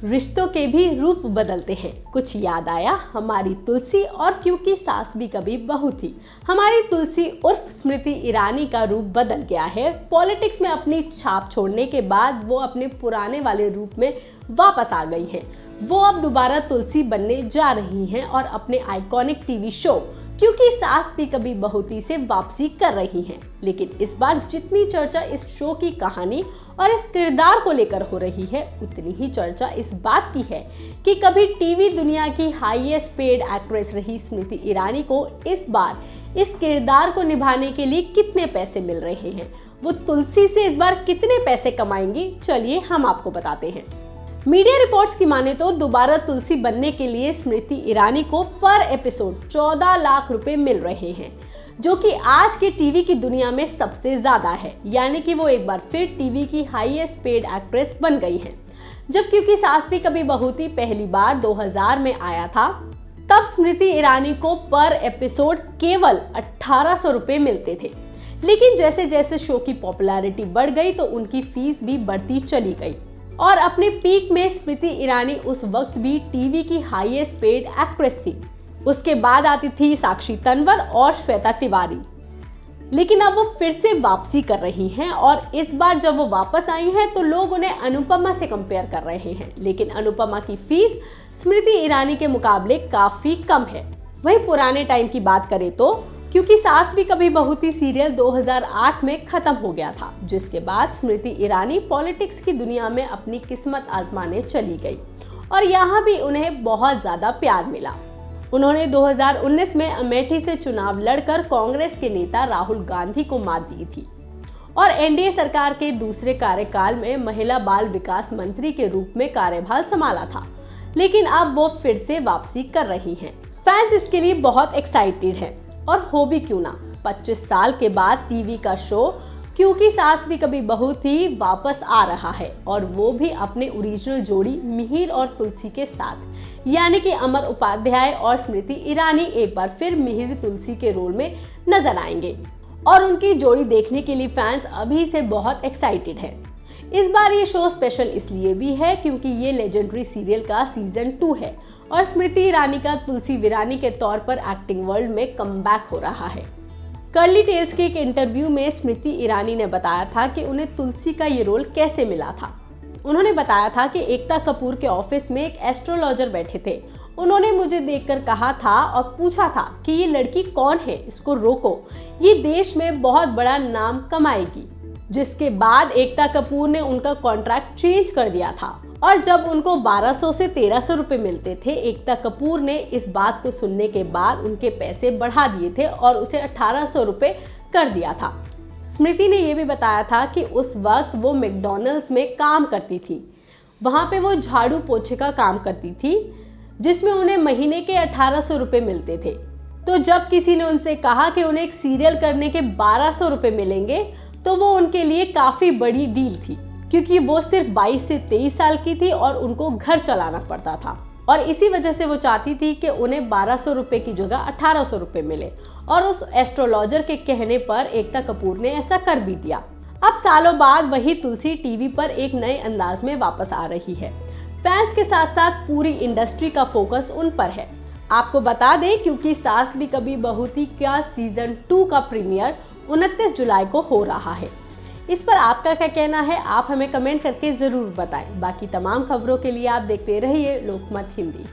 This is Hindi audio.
रिश्तों के भी रूप बदलते हैं। कुछ याद आया हमारी तुलसी, और क्योंकि सास भी कभी बहू थी, हमारी तुलसी उर्फ स्मृति ईरानी का रूप बदल गया है। पॉलिटिक्स में अपनी छाप छोड़ने के बाद वो अपने पुराने वाले रूप में वापस आ गई हैं। वो अब दोबारा तुलसी बनने जा रही हैं और अपने आइकॉनिक टीवी शो क्योंकि सास भी कभी बहू थी से वापसी कर रही हैं। लेकिन इस बार जितनी चर्चा इस शो की कहानी और इस किरदार को लेकर हो रही है, उतनी ही चर्चा इस बात की है कि कभी टीवी दुनिया की हाईएस्ट पेड एक्ट्रेस रही स्मृति ईरानी को इस बार इस किरदार को निभाने के लिए कितने पैसे मिल रहे हैं। वो तुलसी से इस बार कितने पैसे कमाएंगी, चलिए हम आपको बताते हैं। मीडिया रिपोर्ट्स की माने तो दोबारा तुलसी बनने के लिए स्मृति ईरानी को पर एपिसोड 14 लाख रुपए मिल रहे हैं, जो कि आज के टीवी की दुनिया में सबसे ज्यादा है। यानी कि वो एक बार फिर टीवी की हाईएस्ट पेड एक्ट्रेस बन गई हैं। जब क्योंकि सास भी कभी बहू थी पहली बार 2000 में आया था, तब स्मृति ईरानी को पर एपिसोड केवल 1800 रुपए मिलते थे। लेकिन जैसे जैसे शो की पॉपुलैरिटी बढ़ गई तो उनकी फीस भी बढ़ती चली गई और अपने पीक में स्मृति ईरानी उस वक्त भी टीवी की हाईएस्ट पेड एक्ट्रेस थी। उसके बाद आती थी साक्षी तन्वर और श्वेता तिवारी। लेकिन अब वो फिर से वापसी कर रही हैं और इस बार जब वो वापस आई हैं तो लोग उन्हें अनुपमा से कंपेयर कर रहे हैं। लेकिन अनुपमा की फीस स्मृति ईरानी के मुकाबले काफी कम है। वहीं पुराने टाइम की बात करें तो क्योंकि सास भी कभी बहू थी सीरियल 2008 में खत्म हो गया था, जिसके बाद स्मृति ईरानी पॉलिटिक्स की दुनिया में अपनी किस्मत आजमाने चली गई और यहाँ भी उन्हें बहुत ज्यादा प्यार मिला। उन्होंने 2019 में अमेठी से चुनाव लड़कर कांग्रेस के नेता राहुल गांधी को मात दी थी और एनडीए सरकार के दूसरे कार्यकाल में महिला बाल विकास मंत्री के रूप में कार्यभार संभाला था। लेकिन अब वो फिर से वापसी कर रही हैं। फैंस इसके लिए बहुत एक्साइटेड हैं और हो भी क्यों ना, 25 साल के बाद टीवी का शो क्योंकि सास भी कभी बहू थी वापस आ रहा है और वो भी अपने ओरिजिनल जोड़ी मिहिर और तुलसी के साथ। यानी कि अमर उपाध्याय और स्मृति ईरानी एक बार फिर मिहिर तुलसी के रोल में नजर आएंगे और उनकी जोड़ी देखने के लिए फैंस अभी से बहुत एक्साइटेड है। इस बार ये शो स्पेशल इसलिए भी है क्योंकि ये लेजेंडरी सीरियल का सीजन 2 है और स्मृति ईरानी का तुलसी वीरानी के तौर पर एक्टिंग वर्ल्ड में कमबैक हो रहा है। कर्ली टेल्स के एक इंटरव्यू में स्मृति ईरानी ने बताया था कि उन्हें तुलसी का ये रोल कैसे मिला था। उन्होंने बताया था कि एकता कपूर के ऑफिस में एक एस्ट्रोलॉजर बैठे थे। उन्होंने मुझे देखकर कहा था और पूछा था कि ये लड़की कौन है, इसको रोको, ये देश में बहुत बड़ा नाम कमाएगी। जिसके बाद एकता कपूर ने उनका कॉन्ट्रैक्ट चेंज कर दिया था और जब उनको 1200 से 1300 रुपए मिलते थे, एकता कपूर ने इस बात को सुनने के बाद उनके पैसे बढ़ा दिए थे और उसे 1800 रुपए कर दिया था। स्मृति ने यह भी बताया था कि उस वक्त वो मैकडॉनल्ड्स में काम करती थी। वहां पे वो झाड़ू पोछे का काम करती थी, जिसमें उन्हें महीने के 1800 रुपए मिलते थे। तो जब किसी ने उनसे कहा कि उन्हें एक सीरियल करने के 1200 रुपए मिलेंगे, तो वो उनके लिए काफी बड़ी डील थी क्योंकि वो सिर्फ 22 से 23 साल की थी और उनको घर चलाना पड़ता था और इसी वजह से वो चाहती थी कि उन्हें 1200 रुपए की जगह 1800 रुपए मिले और उस एस्ट्रोलॉजर के कहने पर एकता कपूर ने ऐसा कर भी दिया। अब सालों बाद वही तुलसी टीवी पर एक नए अंदाज में वापस आ रही है। फैंस के साथ साथ पूरी इंडस्ट्री का फोकस उन पर है। आपको बता दें क्योंकि सास भी कभी बहू थी का सीजन 2 का प्रीमियर 29 जुलाई को हो रहा है। इस पर आपका क्या कहना है, आप हमें कमेंट करके जरूर बताएं। बाकी तमाम खबरों के लिए आप देखते रहिए लोकमत हिंदी।